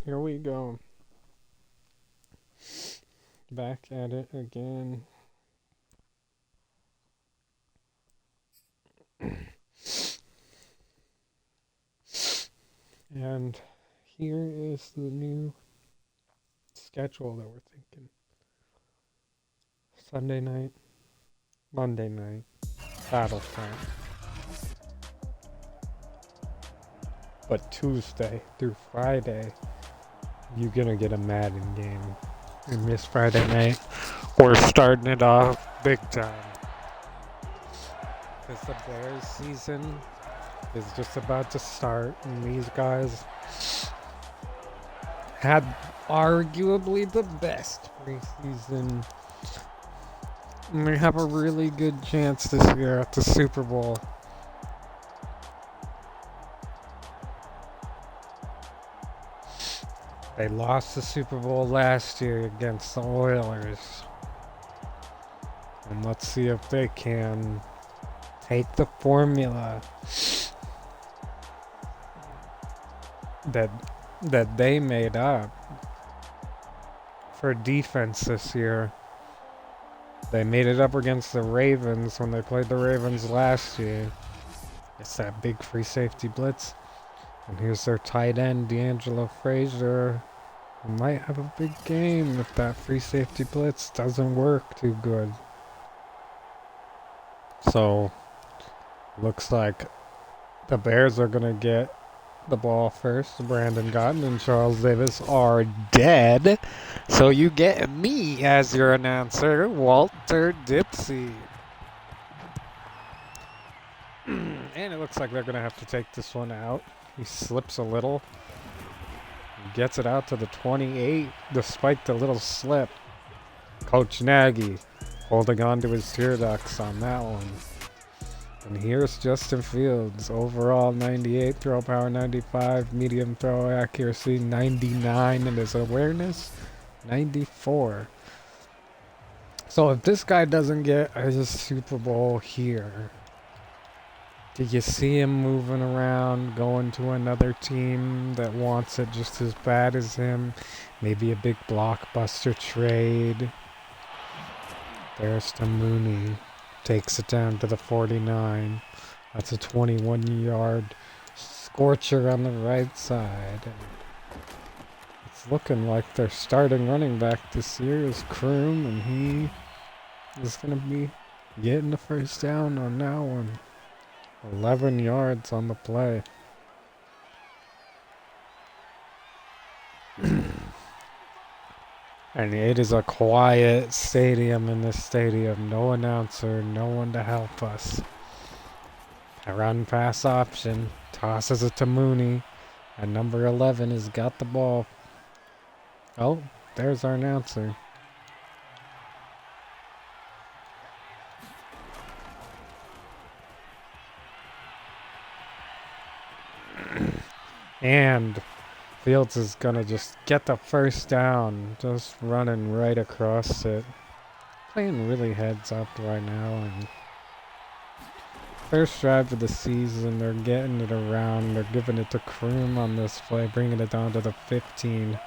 Here we go. Back at it again. And here is the new schedule that we're thinking. Sunday night, Monday night, Battlefront. But Tuesday through Friday, you're gonna get a Madden game. And this Friday night, we're starting it off big time. Because the Bears season is just about to start, and these guys had arguably the best preseason. And they have a really good chance this year at the Super Bowl. They lost the Super Bowl last year against the Oilers. And let's see if they can take the formula that they made up for defense this year. They made it up against the Ravens when they played the Ravens last year. It's that big free safety blitz. And here's their tight end, D'Angelo Frazier. He might have a big game if that free safety blitz doesn't work too good. So, looks like the Bears are going to get the ball first. Brandon Cotton and Charles Davis are dead. So you get me as your announcer, Walter Dipsey. And it looks like they're going to have to take this one out. He slips a little. Gets it out to the 28 despite the little slip. Coach Nagy holding on to his tear ducts on that one. And here's Justin Fields. Overall 98, throw power 95, medium throw accuracy 99, and his awareness 94. So if this guy doesn't get a Super Bowl here, do you see him moving around, going to another team that wants it just as bad as him? Maybe a big blockbuster trade. There's the Mooney. Takes it down to the 49. That's a 21-yard scorcher on the right side. It's looking like their starting running back this year is Kroom, and he is going to be getting the first down on that one. 11 yards on the play. And it is a quiet stadium in this stadium. No announcer, no one to help us. A run pass option. Tosses it to Mooney. And number 11 has got the ball. Oh, there's our announcer. And Fields is gonna just get the first down, just running right across it. Playing really heads up right now, and first drive of the season, they're getting it around, they're giving it to Kroom on this play, bringing it down to the 15.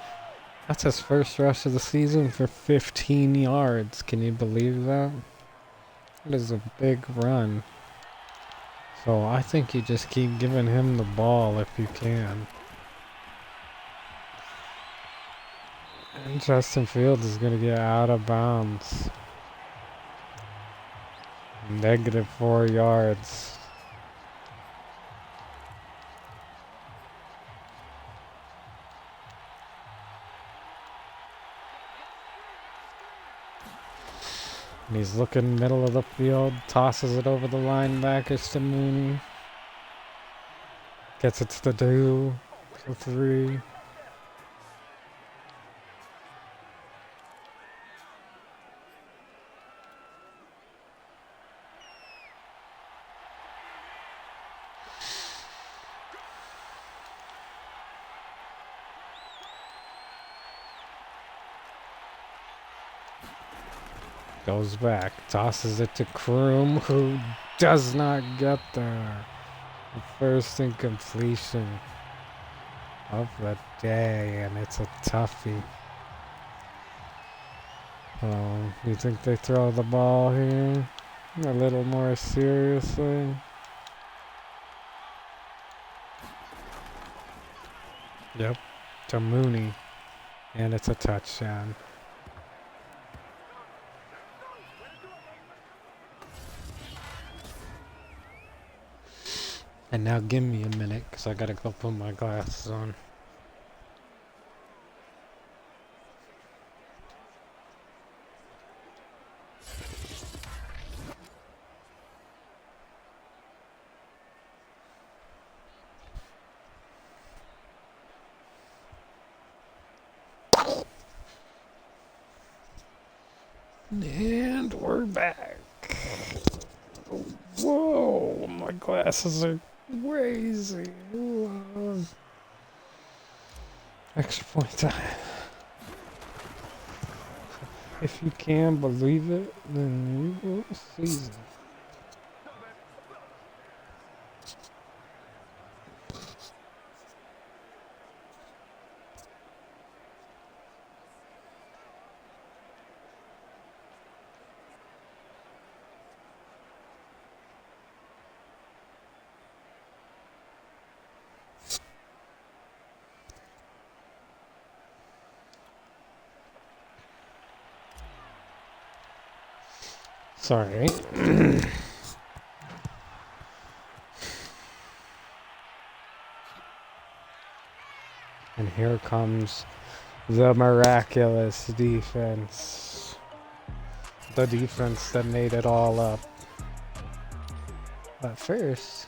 That's his first rush of the season for 15 yards. Can you believe that? That is a big run. So I think you just keep giving him the ball if you can. And Justin Fields is going to get out of bounds. Negative 4 yards. And he's looking middle of the field, tosses it over the linebackers to Mooney. Gets it to the 2, to 3. Goes back, tosses it to Kroom, who does not get there. The first incompletion. of the day, and it's a toughie. You think they throw the ball here a little more seriously? Yep, to Mooney, and it's a touchdown. And now give me a minute, because I gotta go put my glasses on. And we're back. Whoa, my glasses are crazy. Whoa. Extra point time. If you can believe it, then you will see. Sorry. And here comes the miraculous defense. The defense that made it all up. But first,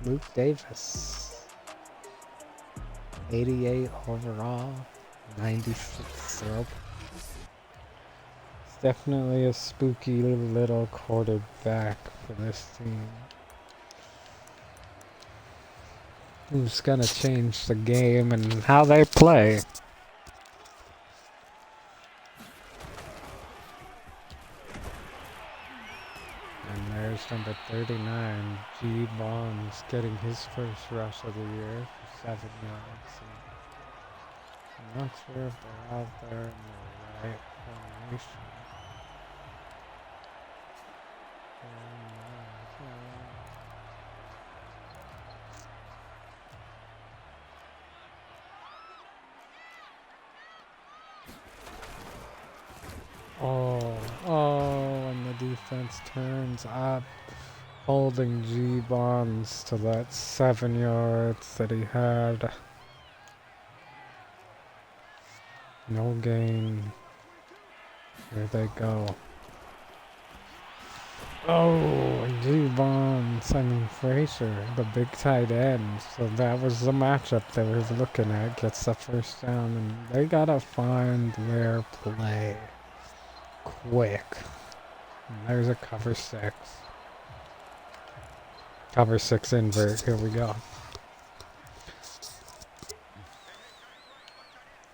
Luke Davis. 88 overall, 96 throw. It's definitely a spooky little quarterback for this team. Who's gonna change the game and how they play. And there's number 39, G. Bonds, getting his first rush of the year for 7 yards. I'm not sure if they're out there in the right formation. And the defense turns up, holding G. Bonds to that 7 yards that he had. No gain. Here they go. And G. Bonds, Frazier, the big tight end. So that was the matchup they were looking at. Gets the first down, and they gotta find their play quick. And there's a cover 6. Cover 6 invert. Here we go.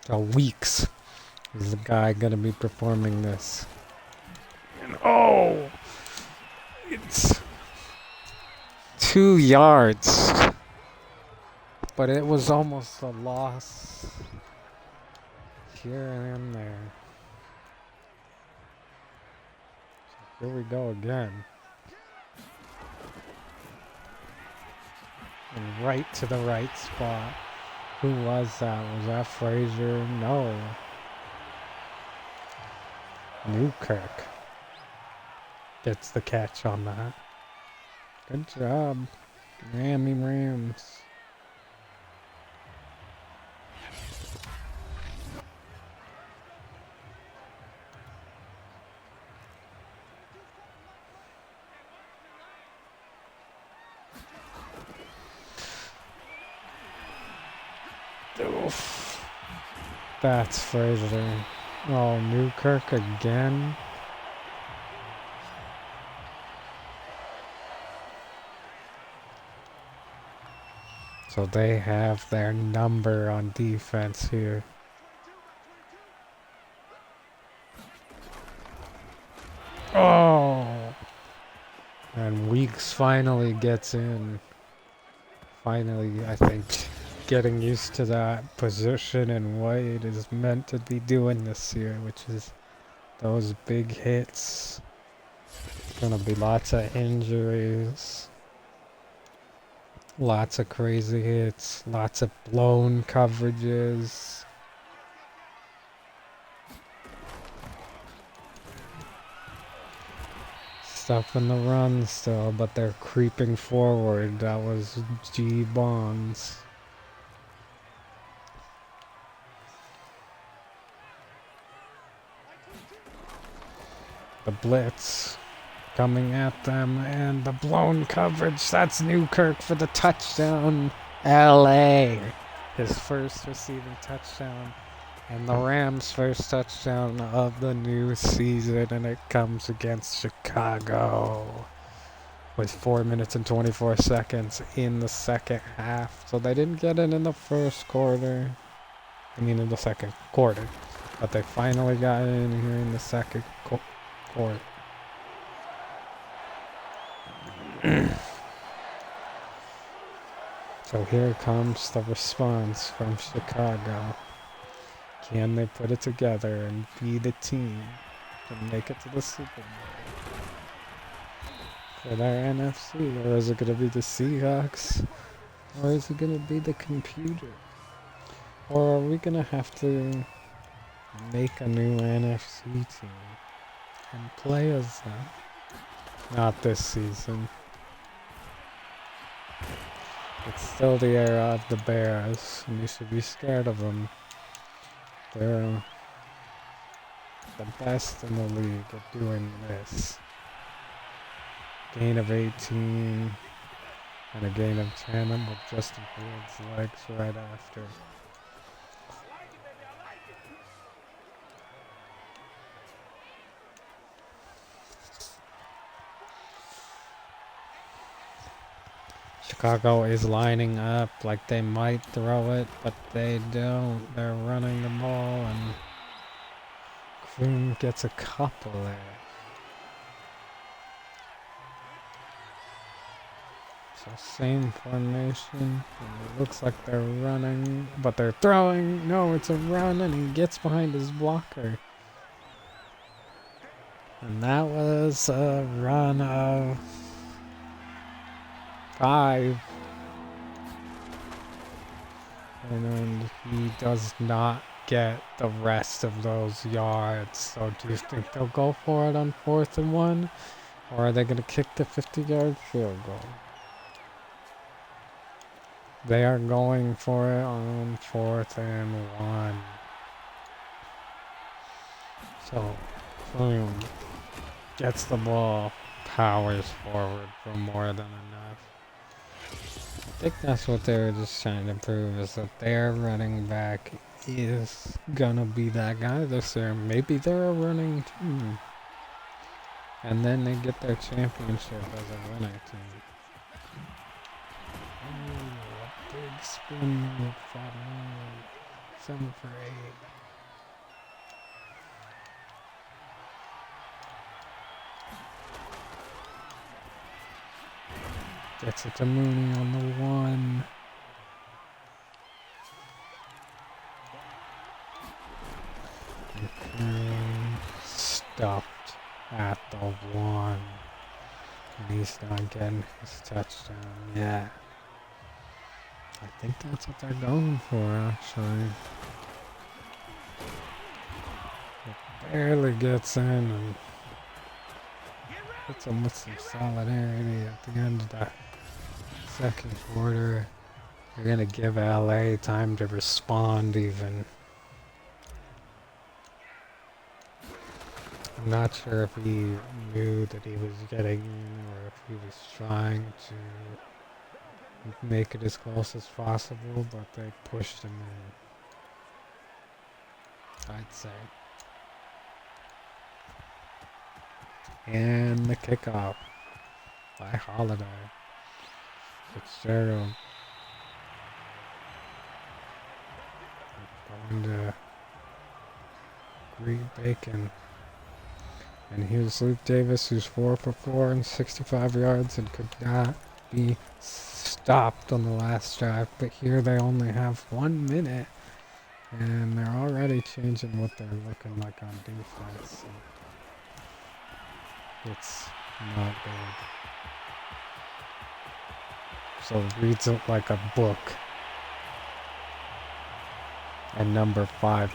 So Weeks is the guy gonna be performing this. And it's 2 yards. But it was almost a loss here and there. So here we go again. And right to the right spot. Who was that? Was that Frazier? No. Newkirk gets the catch on that. Good job, Miami Rams. Oof. That's Frazier. Oh, Newkirk again. So they have their number on defense here. And Weeks finally gets in. Finally, I think. getting used to that position and what it is meant to be doing this year, which is those big hits. Gonna be lots of injuries, lots of crazy hits, lots of blown coverages. Stuff in the run still, but they're creeping forward. That was G Bonds. The blitz coming at them, and the blown coverage. That's Newkirk for the touchdown. LA, his first receiving touchdown, and the Rams' first touchdown of the new season, and it comes against Chicago with 4 minutes and 24 seconds in the second half. So they didn't get it in the first quarter. I mean in the second quarter, but they finally got it in here in the second quarter. So here comes the response from Chicago. Can they put it together and be the team to make it to the Super Bowl for their NFC? Or is it going to be the Seahawks? Or is it going to be the computer? Or are we going to have to make a new NFC team and play as them? Not this season. It's still the era of the Bears, and you should be scared of them. They're the best in the league at doing this. Gain of 18 and a gain of 10 with Justin Fields' legs right after. Chicago is lining up like they might throw it, but they don't. They're running the ball, and Kroon gets a couple there. So same formation, and it looks like they're running, but they're throwing. No, it's a run, and he gets behind his blocker. And that was a run of 5. And he does not get the rest of those yards. So do you think they'll go for it on 4th and 1? Or are they going to kick the 50-yard field goal? They are going for it on 4th and 1. So, boom. Gets the ball, powers forward for more than enough. I think that's what they were just trying to prove, is that their running back is gonna be that guy this year. Maybe they're a running team. And then they get their championship as a winning team. Ooh, a big spin move, 7 for 8. Gets it to Mooney on the 1. And stopped at the 1. And he's not getting his touchdown yet. I think that's what they're going for, actually. It barely gets in and hits him with some solidarity at the end of the second quarter. They're going to give LA time to respond even. I'm not sure if he knew that he was getting in or if he was trying to make it as close as possible, but they pushed him in, I'd say. And the kickoff by Holiday. Fitzgerald going to greet Bacon. And here's Luke Davis, who's 4 for 4 and 65 yards and could not be stopped on the last drive, but here they only have 1 minute, and they're already changing what they're looking like on defense. So it's not good. So reads it like a book. And number 5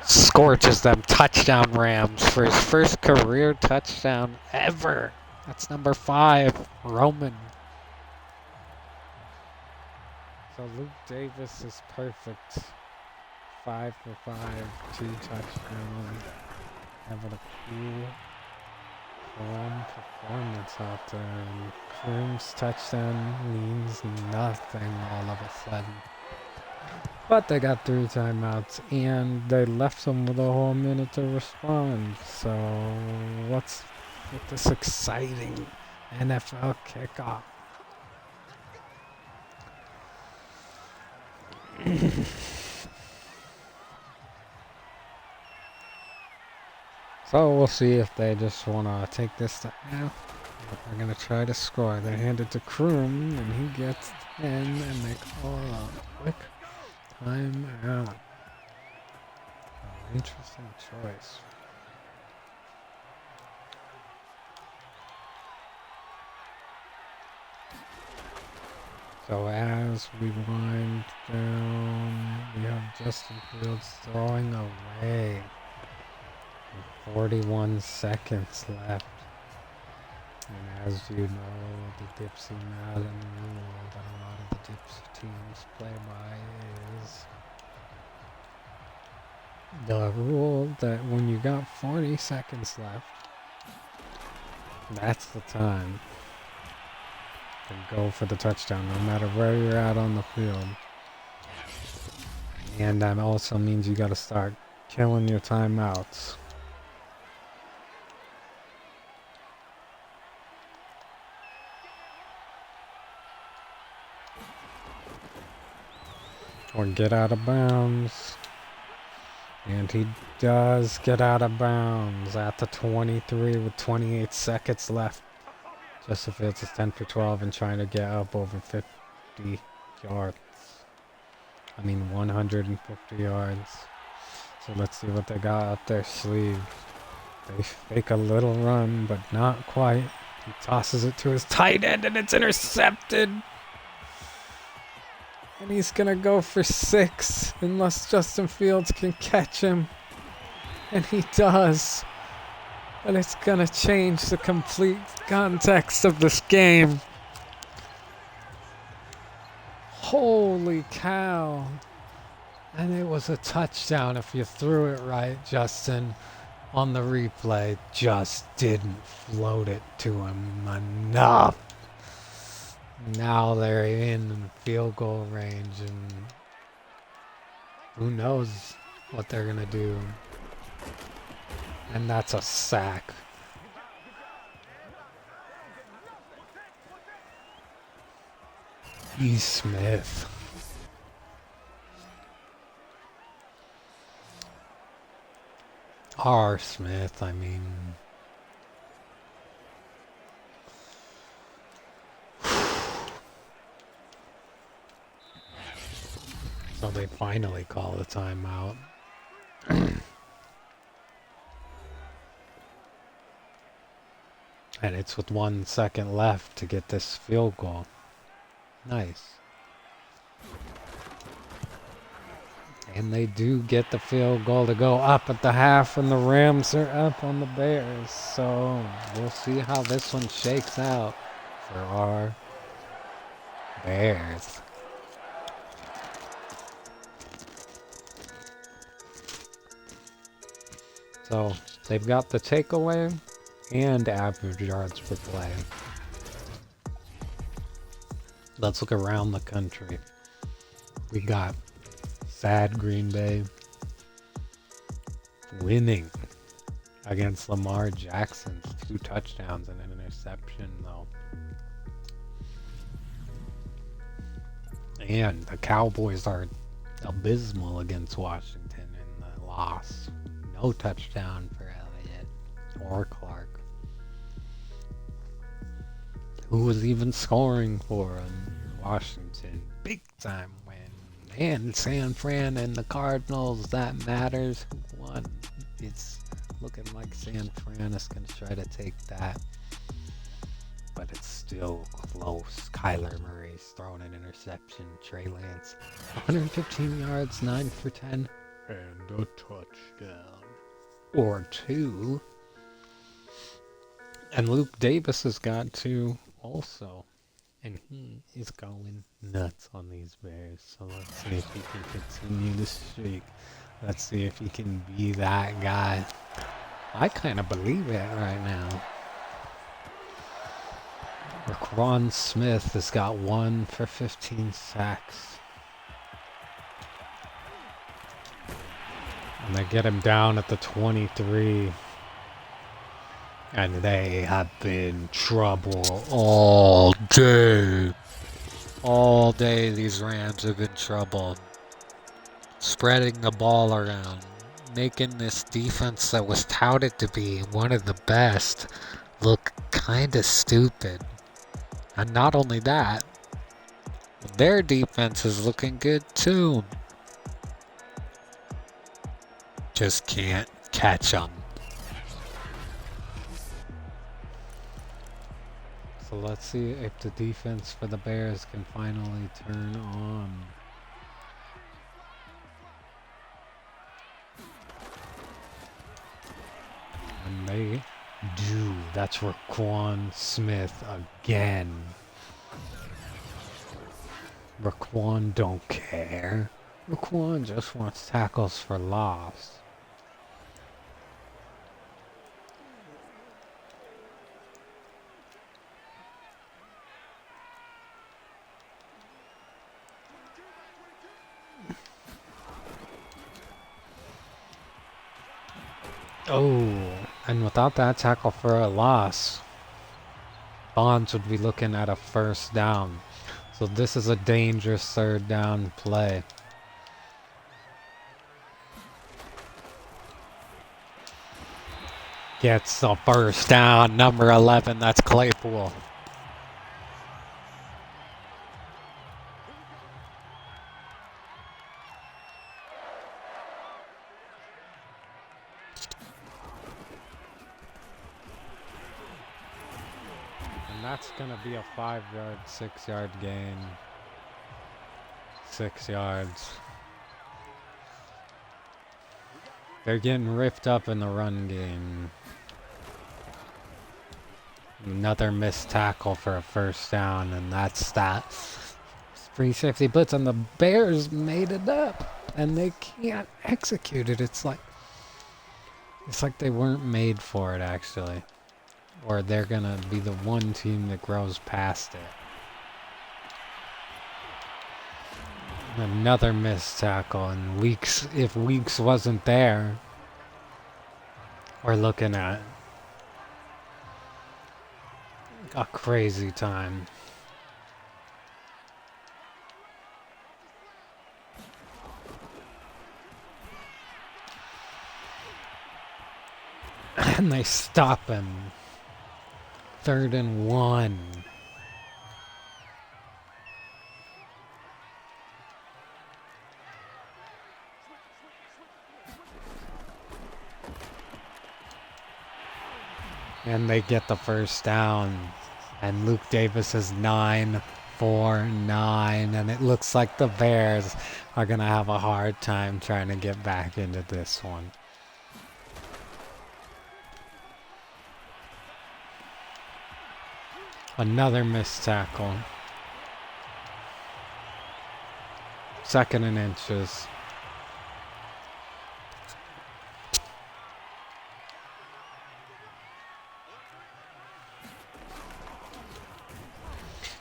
scorches them. Touchdown Rams for his first career touchdown ever. That's number 5, Roman. So Luke Davis is perfect. 5 for 5, 2 touchdowns. Having a cool, calm performance out there. And Kroom's touchdown means nothing all of a sudden. But they got 3 timeouts, and they left them with a whole minute to respond. So what's with this exciting NFL kickoff? So we'll see if they just want to take this to half. They're going to try to score. They hand it to Kroom, and he gets 10, and they call a quick time out. Interesting choice. So as we wind down, we have Justin Fields throwing away. 41 seconds left. And as you know, the Dipsey Madden rule that a lot of the Dipsey teams play by is the rule that when you got 40 seconds left, that's the time to go for the touchdown, no matter where you're at on the field. And that also means you got to start killing your timeouts. Or get out of bounds. And he does get out of bounds at the 23 with 28 seconds left. Justin Fields is 10 for 12 and trying to get up over 50 yards. 150 yards. So let's see what they got up their sleeve. They fake a little run, but not quite. He tosses it to his tight end and it's intercepted. And he's going to go for 6 unless Justin Fields can catch him. And he does. But it's going to change the complete context of this game. Holy cow. And it was a touchdown if you threw it right, Justin. On the replay, just didn't float it to him enough. Now they're in field goal range, and who knows what they're going to do. And that's a sack. E. Smith. R. Smith, So they finally call the timeout. And it's with 1 second left to get this field goal. Nice. And they do get the field goal to go up at the half, and the Rams are up on the Bears. So we'll see how this one shakes out for our Bears. So they've got the takeaway and average yards per play. Let's look around the country. We got sad Green Bay winning against Lamar Jackson's 2 touchdowns and an interception, though. And the Cowboys are abysmal against Washington in the loss. No touchdown for Elliott or Clark. Who was even scoring for him? Washington. Big time win. And San Fran and the Cardinals, that matters. Who won? It's looking like San Fran is going to try to take that. But it's still close. Kyler Murray's thrown an interception. Trey Lance, 115 yards, 9 for 10. And a touchdown. Or 2. And Luke Davis has got 2 also. And he is going nuts on these Bears. So let's see if he can continue the streak. Let's see if he can be that guy. I kind of believe it right now. Raquan Smith has got 1 for 15 sacks. And they get him down at the 23. And they have been trouble all day. All day these Rams have been trouble. Spreading the ball around. Making this defense that was touted to be one of the best look kinda stupid. And not only that, their defense is looking good too. Just can't catch them. So let's see if the defense for the Bears can finally turn on. And they do. That's Raquan Smith again. Raquan don't care. Raquan just wants tackles for loss. Oh, and without that tackle for a loss, Bonds would be looking at a first down. So this is a dangerous third down play. Gets the first down, number 11, that's Claypool. That's gonna be a 5-yard, 6-yard gain. 6 yards. They're getting ripped up in the run game. Another missed tackle for a first down, and that's that. Free safety blitz, and the Bears made it up, and they can't execute it. It's like they weren't made for it, actually. Or they're gonna be the one team that grows past it. Another missed tackle, and if Weeks wasn't there, we're looking at a crazy time. And they stop him. 3rd and 1. And they get the first down. And Luke Davis is 9 for 9. And it looks like the Bears are going to have a hard time trying to get back into this one. Another missed tackle. 2nd and inches.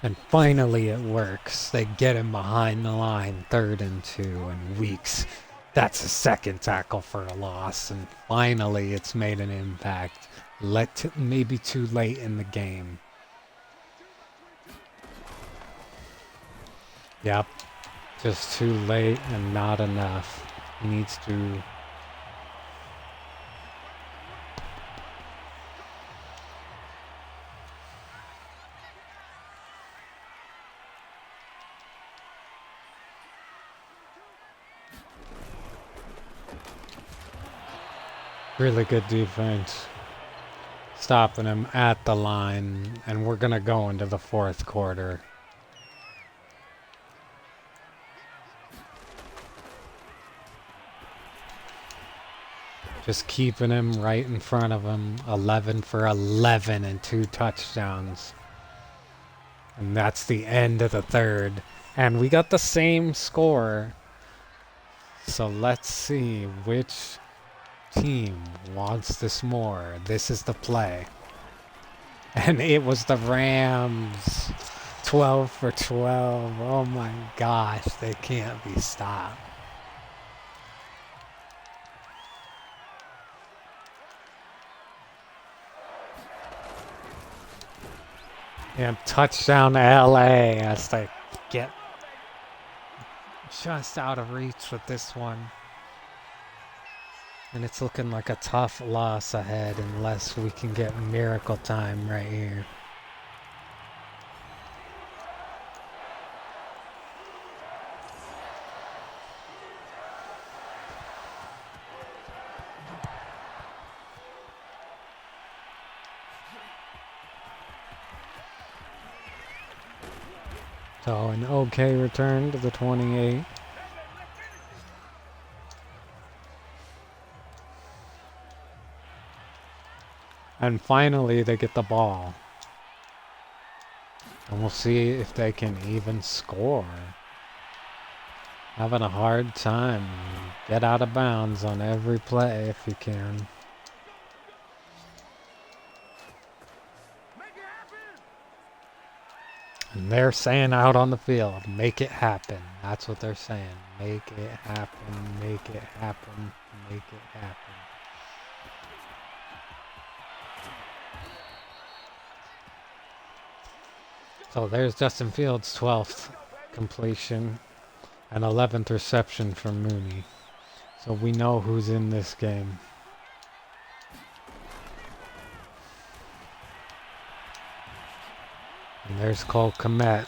And finally it works. They get him behind the line. 3rd and 2, and Weeks. That's a 2nd tackle for a loss. And finally it's made an impact. Maybe too late in the game. Yep, just too late and not enough. He needs to... Really good defense. Stopping him at the line, and we're going to go into the fourth quarter. Just keeping him right in front of him. 11 for 11 and 2 touchdowns. And that's the end of the third. And we got the same score. So let's see which team wants this more. This is the play. And it was the Rams. 12 for 12. Oh my gosh, they can't be stopped. And touchdown LA as they get just out of reach with this one. And it's looking like a tough loss ahead unless we can get miracle time right here. So an okay return to the 28. And finally they get the ball. And we'll see if they can even score. Having a hard time. Get out of bounds on every play if you can. And they're saying out on the field, make it happen. That's what they're saying. Make it happen, make it happen, make it happen. So there's Justin Fields' 12th completion and 11th reception for Mooney. So we know who's in this game. And there's Cole Kmet.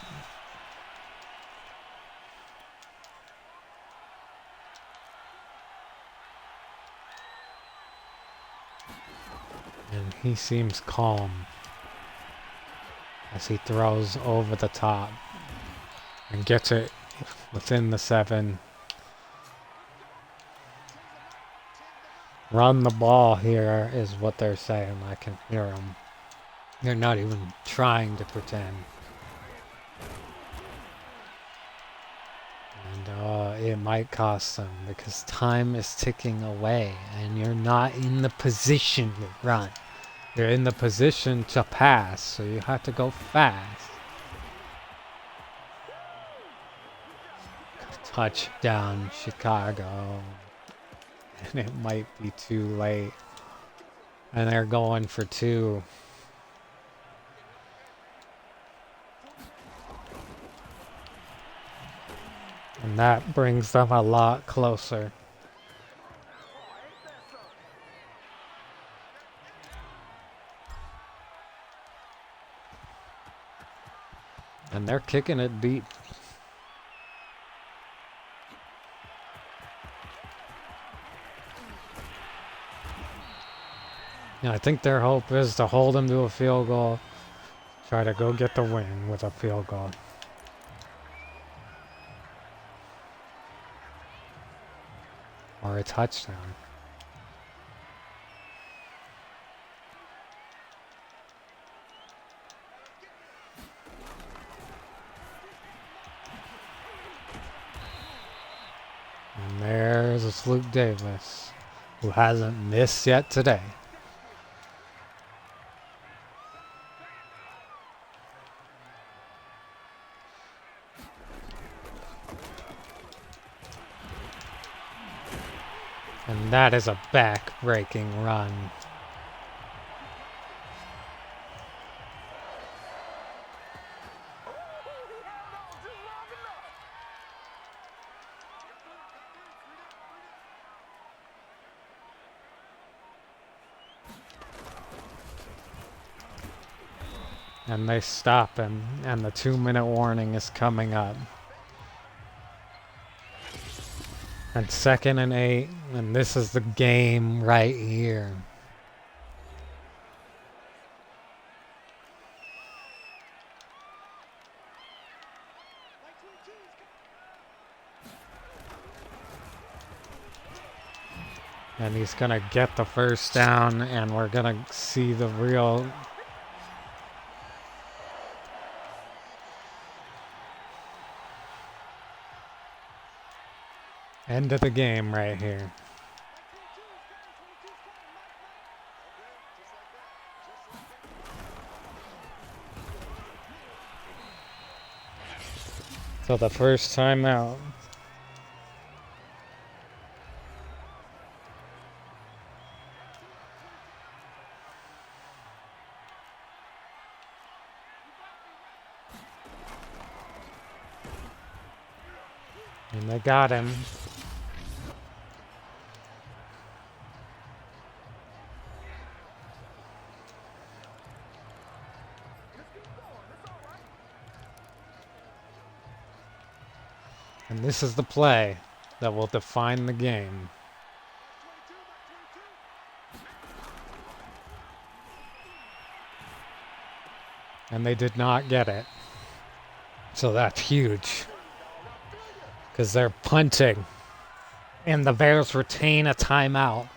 And he seems calm as he throws over the top and gets it within the 7. Run the ball here is what they're saying. I can hear them. They're not even trying to pretend. And it might cost them because time is ticking away and you're not in the position to run. You're in the position to pass, so you have to go fast. Touchdown, Chicago. And it might be too late. And they're going for 2. And that brings them a lot closer. And they're kicking it deep. Yeah, I think their hope is to hold them to a field goal. Try to go get the win with a field goal. Or a touchdown. And there's Luke Davis, who hasn't missed yet today. And that is a back-breaking run. And they stop him, and the 2-minute warning is coming up. And 2nd and 8, and this is the game right here. And he's gonna get the first down, and we're gonna see the real end of the game right here. So the first time out. And they got him. And this is the play that will define the game. And they did not get it. So that's huge. Because they're punting. And the Bears retain a timeout.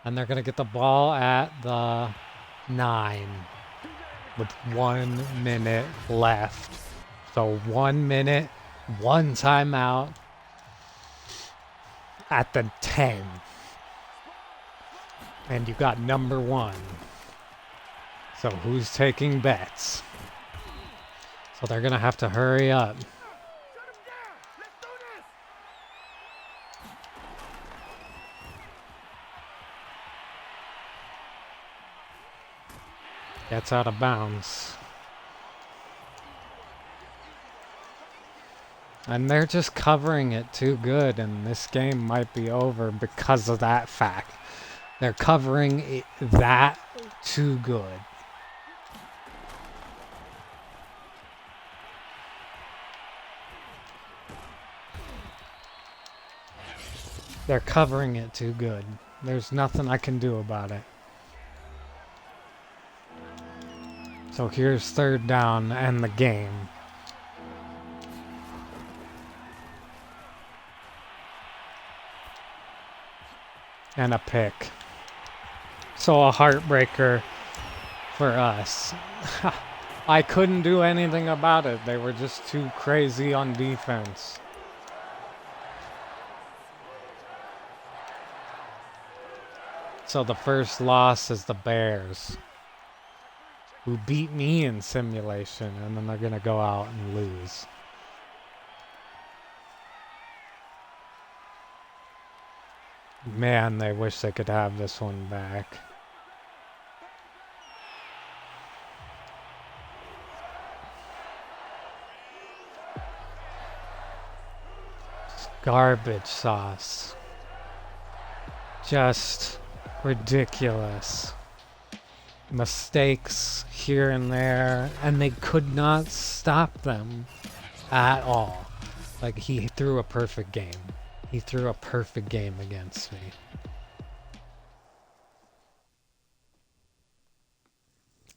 And they're going to get the ball at the 9. With 1 minute left. So 1 minute, 1 timeout at the 10. And you got number 1. So who's taking bets? So they're going to have to hurry up. Gets out of bounds. And they're just covering it too good, and this game might be over because of that fact. They're covering it that too good. They're covering it too good. There's nothing I can do about it. So here's 3rd down and the game. And a pick. So a heartbreaker for us. I couldn't do anything about it. They were just too crazy on defense. So the first loss is the Bears, who beat me in simulation, and then they're going to go out and lose. Man, they wish they could have this one back. It's garbage sauce. Just ridiculous. Mistakes here and there, and they could not stop them at all. Like, he threw a perfect game. He threw a perfect game against me.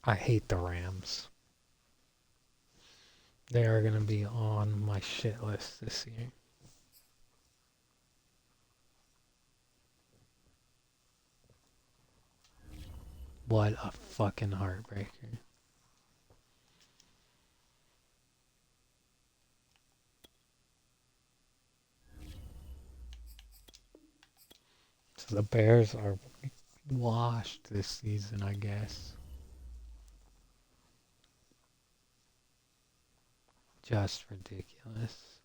I hate the Rams. They are going to be on my shit list this year. What a fucking heartbreaker. So the Bears are washed this season, I guess. Just ridiculous.